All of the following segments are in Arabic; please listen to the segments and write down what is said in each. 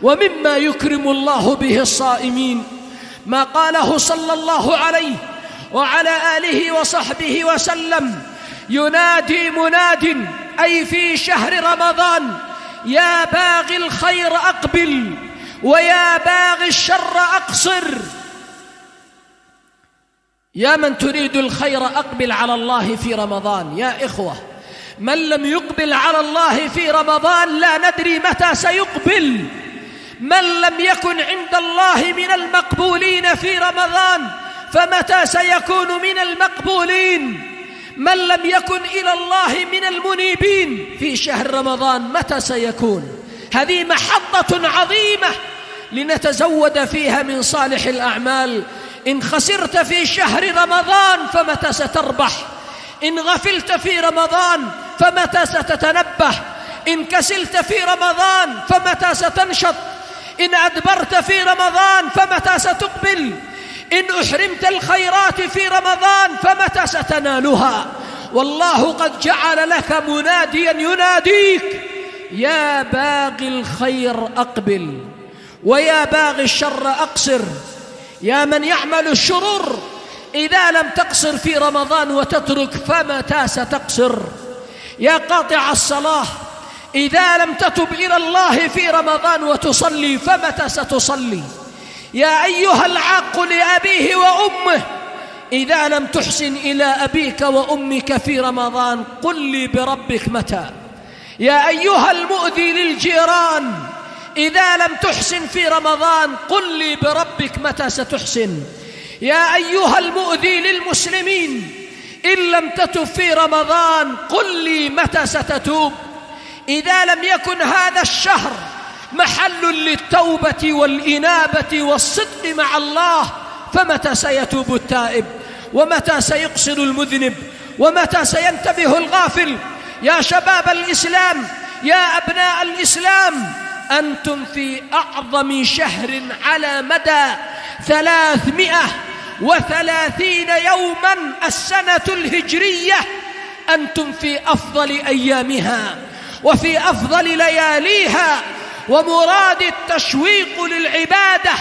ومما يكرم الله به الصائمين ما قاله صلى الله عليه وعلى آله وصحبه وسلم: ينادي مناد أي في شهر رمضان: يا باغي الخير أقبل ويا باغي الشر أقصر. يا من تريد الخير أقبل على الله في رمضان. يا إخوة، من لم يقبل على الله في رمضان لا ندري متى سيقبل. من لم يكن عند الله من المقبولين في رمضان فمتى سيكون من المقبولين؟ من لم يكن إلى الله من المنيبين في شهر رمضان متى سيكون؟ هذه محطة عظيمة لنتزود فيها من صالح الأعمال. إن خسرت في شهر رمضان فمتى ستربح؟ إن غفلت في رمضان فمتى ستتنبه؟ إن كسلت في رمضان فمتى ستنشط؟ إن أدبرت في رمضان فمتى ستقبل؟ إن أحرمت الخيرات في رمضان فمتى ستنالها؟ والله قد جعل لك مناديا يناديك: يا باغي الخير أقبل ويا باغي الشر أقصر. يا من يعمل الشرور، إذا لم تقصر في رمضان وتترك فمتى ستقصر؟ يا قاطع الصلاة، إذا لم تتب إلى الله في رمضان وتصلي فمتى ستصلي؟ يا أيها العاق لأبيه وأمه، إذا لم تحسن إلى أبيك وأمك في رمضان قل لي بربك متى؟ يا أيها المؤذي للجيران، إذا لم تحسن في رمضان قل لي بربك متى ستحسن؟ يا أيها المؤذي للمسلمين، إن لم تتب في رمضان قل لي متى ستتوب؟ إذا لم يكن هذا الشهر محل للتوبة والإنابة والصدق مع الله فمتى سيتوب التائب؟ ومتى سيقصر المذنب؟ ومتى سينتبه الغافل؟ يا شباب الإسلام، يا أبناء الإسلام، أنتم في أعظم شهر على مدى 330 يوما السنة الهجرية. أنتم في أفضل أيامها وفي أفضل لياليها، ومراد التشويق للعبادة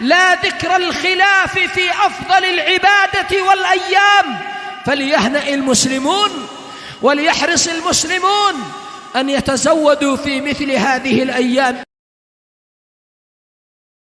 لا ذكر الخلاف في أفضل العبادة والأيام. فليهنأ المسلمون وليحرص المسلمون أن يتزودوا في مثل هذه الأيام.